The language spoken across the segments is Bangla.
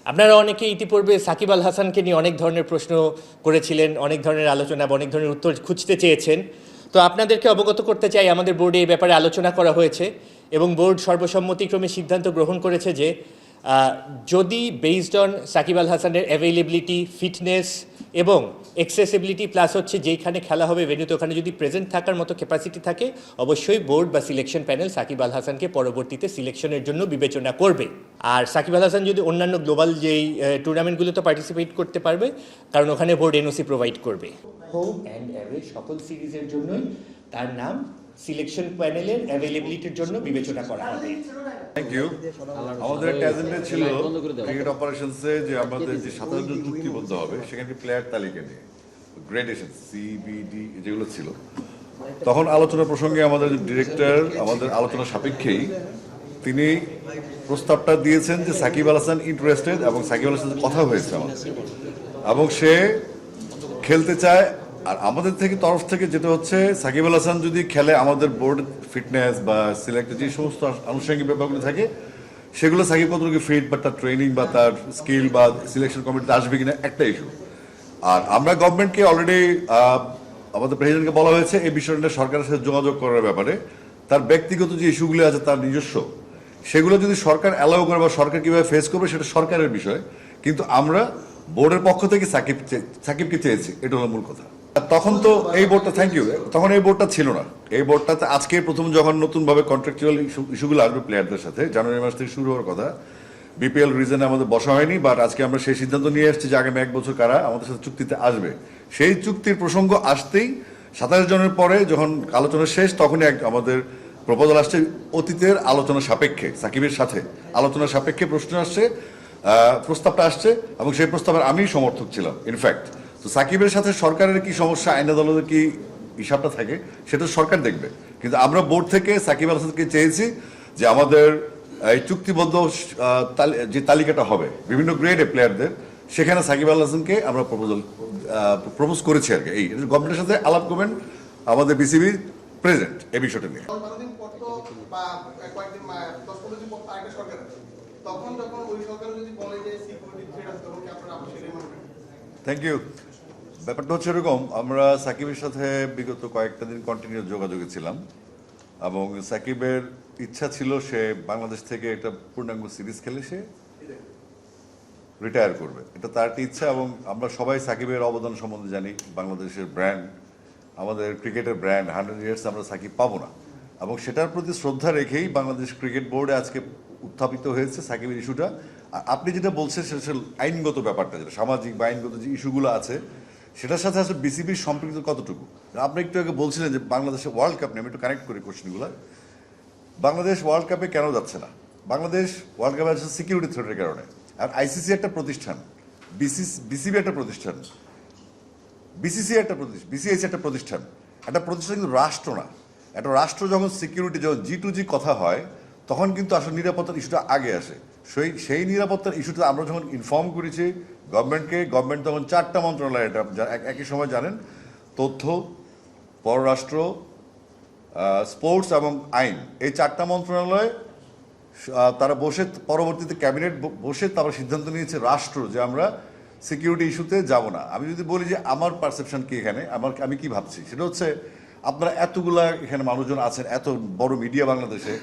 আপনারা অনেকে ইতিপূর্বে সাকিব আল হাসানকে নিয়ে অনেক ধরনের প্রশ্ন করেছিলেন, অনেক ধরনের আলোচনা বা অনেক ধরনের উত্তর খুঁজতে চেয়েছেন। তো আপনাদেরকে অবগত করতে চাই, আমাদের বোর্ডে এই ব্যাপারে আলোচনা করা হয়েছে এবং বোর্ড সর্বসম্মতিক্রমে সিদ্ধান্ত গ্রহণ করেছে যে যদি বেসড অন সাকিব আল হাসানের অ্যাভেইলেবিলিটি, ফিটনেস এবং অ্যাক্সেসিবিলিটি প্লাস হচ্ছে যেইখানে খেলা হবে ভেন্যুতে ওখানে যদি প্রেজেন্ট থাকার মতো ক্যাপাসিটি থাকে, অবশ্যই বোর্ড বা সিলেকশন প্যানেল সাকিব আল হাসানকে পরবর্তীতে সিলেকশনের জন্য বিবেচনা করবে। আর সাকিব আল হাসান যদি অন্যান্য গ্লোবাল যেই টুর্নামেন্টগুলোতে পার্টিসিপেট করতে পারবে, কারণ ওখানে বোর্ড এনওসি প্রোভাইড করবে। হোম অ্যান্ড অ্যাওয়ে সকল সিরিজের জন্যই তার নাম সিলেকশন প্যানেলের অ্যাভেইলেবিলিটির জন্য বিবেচনা করা হবে। Thank you. আমাদের একটা এজেন্ডা ছিল ক্রিকেট অপারেশনসে যে আমাদের যে 27 জন চুক্তিবদ্ধ হবে সেখানে প্লেয়ার তালিকা নিয়ে গ্রেডেশন সিবিডি যেগুলো ছিল, তখন আলোচনা প্রসঙ্গে আমাদের ডিরেক্টর আমাদের আলোচনা সাপেক্ষেই তিনি প্রস্তাবটা দিয়েছেন যে সাকিব আল হাসান ইন্টারেস্টেড এবং সাকিব আল হাসানের কথা হয়েছে আমাদের এবং সে খেলতে চায়। আর আমাদের তরফ থেকে যেটা হচ্ছে সাকিব আল হাসান যদি খেলে আমাদের বোর্ড ফিটনেস বা সিলেক্ট যে সমস্ত আনুষঙ্গিক ব্যাপারগুলো থাকে সেগুলো সাকিব কতটুকু ফিট বা তার ট্রেনিং বা তার স্কিল বা সিলেকশন কমিটিতে আসবে কিনা একটা ইস্যু। আর আমরা গভর্নমেন্টকে অলরেডি আমাদের প্রেসিডেন্টকে বলা হয়েছে এই বিষয়টা সরকারের সাথে যোগাযোগ করার ব্যাপারে। তার ব্যক্তিগত যে ইস্যুগুলো আছে তার নিজস্ব, সেগুলো যদি সরকার অ্যালাউ করে বা সরকার কীভাবে ফেস করবে সেটা সরকারের বিষয়, কিন্তু আমরা বোর্ডের পক্ষ থেকে সাকিবকে চেয়েছি, এটা হলো মূল কথা। তখন তো এই বোর্ডটা থ্যাংক ইউ তখন এই বোর্ডটা ছিল না। এই বোর্ডটাতে আজকে প্রথম যখন নতুনভাবে কন্ট্রাকচুয়াল ইস্যুগুলো আসবে প্লেয়ারদের সাথে জানুয়ারি মাস থেকে শুরু হওয়ার কথা, বিপিএল রিজনে আমাদের বসা হয়নি, বাট আজকে আমরা সেই সিদ্ধান্ত নিয়ে এসেছি যে আগামী 1 বছর কারা আমাদের সাথে চুক্তিতে আসবে। সেই চুক্তির প্রসঙ্গ আসতেই 27 জনের পরে যখন আলোচনা শেষ তখনই আমাদের প্রপোজাল আসছে অতীতের আলোচনা সাপেক্ষে সাকিবের সাথে আলোচনা সাপেক্ষে প্রস্তাবটা আসছে এবং সেই প্রস্তাবের আমি সমর্থক ছিলাম ইনফ্যাক্ট। তো সাকিবের সাথে সরকারের কি সমস্যা, আইন আদালতের কি হিসাবটা থাকে সেটা সরকার দেখবে, কিন্তু আমরা বোর্ড থেকে সাকিব আল হাসানকে চেয়েছি যে আমাদের এই চুক্তিবদ্ধ যে তালিকাটা হবে বিভিন্ন গ্রেডে প্লেয়ারদের, সেখানে সাকিব আল হাসানকে আমরা প্রপোজ করেছি আর কি। এই গভর্নমেন্টের সাথে আলাপ করবেন আমাদের বিসিবি প্রেজেন্ট এই বিষয়টা নিয়ে। Thank you. ব্যাপারটা হচ্ছে এরকম, আমরা সাকিবের সাথে বিগত কয়েকটা দিন কন্টিনিউ যোগাযোগে ছিলাম এবং সাকিবের ইচ্ছা ছিল সে বাংলাদেশ থেকে একটা পূর্ণাঙ্গ সিরিজ খেলে সে রিটায়ার করবে, এটা তার একটা ইচ্ছা। এবং আমরা সবাই সাকিবের অবদান সম্বন্ধে জানি, বাংলাদেশের ব্র্যান্ড, আমাদের ক্রিকেটের ব্র্যান্ড 100 ইয়ার্স আমরা সাকিব পাবো না, এবং সেটার প্রতি শ্রদ্ধা রেখেই বাংলাদেশ ক্রিকেট বোর্ডে আজকে উত্থাপিত হয়েছে সাকিবের ইস্যুটা। আর আপনি যেটা বলছেন সেটা আইনগত ব্যাপারটা, যেটা সামাজিক বা আইনগত যে ইস্যুগুলো আছে সেটার সাথে আসলে বিসিবির সম্পৃক্ত কতটুকু। আপনি একটু আগে বলছিলেন যে বাংলাদেশের ওয়ার্ল্ড কাপ নিয়ে, আমি একটু কানেক্ট করি কোশ্চেনগুলো। বাংলাদেশ ওয়ার্ল্ড কাপে কেন যাচ্ছে না? বাংলাদেশ ওয়ার্ল্ড কাপে যাচ্ছে সিকিউরিটি থ্রেটের কারণে। আর আইসিসি একটা প্রতিষ্ঠান, বিসিবি একটা প্রতিষ্ঠান, বিসিসিআই একটা প্রতিষ্ঠান, বিসিএস একটা প্রতিষ্ঠান। একটা প্রতিষ্ঠান কিন্তু রাষ্ট্র না। একটা রাষ্ট্র যখন সিকিউরিটি, যখন G2G কথা হয় তখন কিন্তু আসলে নিরাপত্তার ইস্যুটা আগে আসে। সেই নিরাপত্তার ইস্যুটা আমরা যখন ইনফর্ম করেছি গভর্নমেন্টকে, গভর্নমেন্ট তখন 4টা মন্ত্রণালয়, এটা একই সময় জানেন, তথ্য, পররাষ্ট্র, স্পোর্টস এবং আইন, এই 4টা মন্ত্রণালয় তারা বসে পরবর্তীতে ক্যাবিনেট বসে তারা সিদ্ধান্ত নিয়েছে রাষ্ট্র যে আমরা সিকিউরিটি ইস্যুতে যাব না। আমি যদি বলি যে আমার পারসেপশন কি এখানে, আমি কি ভাবছি সেটা হচ্ছে, আপনারা এতগুলা এখানে মানুষজন আছেন, এত বড় মিডিয়া বাংলাদেশে,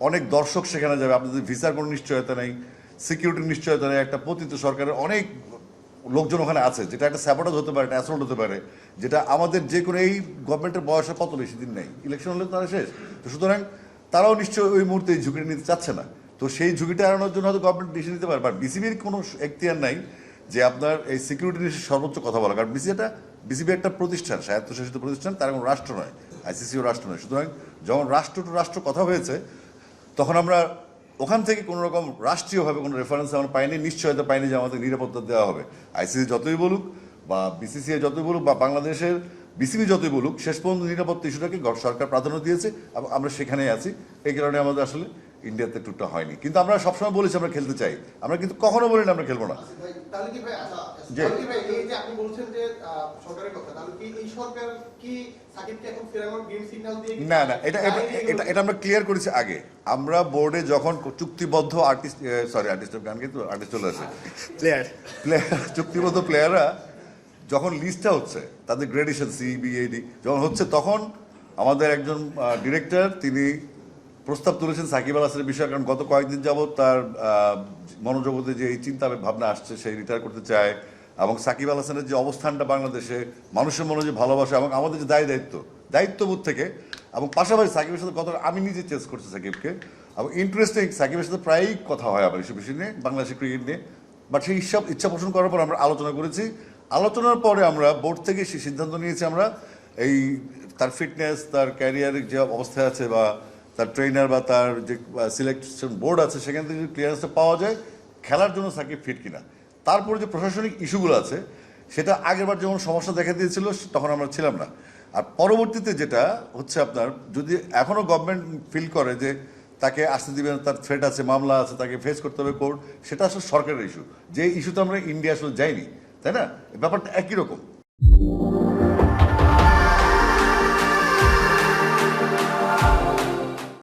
অনেক দর্শক সেখানে যাবে, আপনাদের ভিসার কোনো নিশ্চয়তা নেই, সিকিউরিটির নিশ্চয়তা নেই, একটা পতিত সরকারের অনেক লোকজন ওখানে আছে, যেটা একটা স্যাবোটাজ হতে পারে, একটা অ্যাসল্ট হতে পারে, যেটা আমাদের যে কোনো এই গভর্নমেন্টের বয়সে কত বেশি দিন নেই, ইলেকশন হলে তারা শেষ। তো সুতরাং তারাও নিশ্চয়ই ওই মুহূর্তে এই ঝুঁকিটা নিতে চাচ্ছে না। তো সেই ঝুঁকিটা এড়ানোর জন্য হয়তো গভর্নমেন্ট ডিসিশন নিতে পারে, বাট বিসিবির কোনো এখতিয়ার নাই যে আপনার এই সিকিউরিটি নিয়ে সর্বোচ্চ কথা বলা, কারণ বিসিবি একটা প্রতিষ্ঠান, স্বায়ত্তশাসিত প্রতিষ্ঠান, তার কোনো রাষ্ট্র নয়, আইসিসিও রাষ্ট্র নয়। সুতরাং যখন রাষ্ট্র টু রাষ্ট্র কথা হয়েছে তখন আমরা ওখান থেকে কোনো রকম রাষ্ট্রীয়ভাবে কোনো রেফারেন্স আমরা পাইনি, নিশ্চয়তা পাইনি যে আমাদের নিরাপত্তা দেওয়া হবে। আইসিসি যতই বলুক বা বিসিসিআই যতই বলুক বা বাংলাদেশের বিসিবি যতই বলুক, শেষ পর্যন্ত নিরাপত্তা ইস্যুটাকে সরকার প্রাধান্য দিয়েছে এবং আমরা সেখানেই আছি। এই কারণে আমাদের আসলে ইন্ডিয়াতে ট্যুরটা হয়নি। কিন্তু আমরা সবসময় বলেছি আমরা খেলতে চাই, আমরা কিন্তু কখনো বলি না আমরা খেলবো না। ভাই, তাহলে কি ভাই, আচ্ছা, জি। তাহলে কি ভাই, এই যে আপনি বলছেন যে সরকারের কথা, তাহলে কি এই সরকার কি সাকিবকে এখন ফেরানোর গ্রিন সিগন্যাল দিয়ে কি- না না, এটা এটা এটা এটা আমরা ক্লিয়ার করেছি আগে। আমরা বোর্ডে যখন চুক্তিবদ্ধ আর্টিস্ট আর্টিস্টের গান কিন্তু আর্টিস্ট চলে আসে, প্লেয়ার চুক্তিবদ্ধ প্লেয়াররা যখন লিস্টটা হচ্ছে তাদের গ্রেডেশন সিবিএডি যখন হচ্ছে, তখন আমাদের একজন ডিরেক্টর তিনি প্রস্তাব তুলেছেন সাকিব আল হাসানের বিষয়ে। কারণ গত কয়েকদিন যাবৎ তার মনোজগতে যে এই চিন্তা ভাবনা আসছে, সেই রিটায়ার করতে চায়, এবং সাকিব আল হাসানের যে অবস্থানটা বাংলাদেশে, মানুষের মনে যে ভালোবাসা এবং আমাদের যে দায়িত্ববোধ থেকে, এবং পাশাপাশি সাকিবের সাথে কত আমি নিজে চেস করছি সাকিবকে, এবং ইন্টারেস্টিং সাকিবের সাথে প্রায়ই কথা হয় আমার এইসব বিষয় নিয়ে, বাংলাদেশের ক্রিকেট নিয়ে। বাট সেই ইচ্ছা পোষণ করার পর আমরা আলোচনা করেছি। আলোচনার পরে আমরা বোর্ড থেকে সেই সিদ্ধান্ত নিয়েছি, আমরা এই তার ফিটনেস, তার ক্যারিয়ারের যে অবস্থায় আছে, বা তার ট্রেনার বা তার যে সিলেকশন বোর্ড আছে, সেখান থেকে যদি ক্লিয়ারেন্সটা পাওয়া যায় খেলার জন্য সাকিব ফিট কিনা। তারপরে যে প্রশাসনিক ইস্যুগুলো আছে, সেটা আগেরবার যেমন সমস্যা দেখা দিয়েছিল তখন আমরা ছিলাম না। আর পরবর্তীতে যেটা হচ্ছে, আপনার যদি এখনও গভর্নমেন্ট ফিল করে যে তাকে আসতে দিবেন, তার থ্রেট আছে, মামলা আছে, তাকে ফেস করতে হবে কোর্ট, সেটা আসলে সরকারের ইস্যু। যে ইস্যুতে আমরা ইন্ডিয়া আসলে যাইনি, তাই না? ব্যাপারটা একই রকম।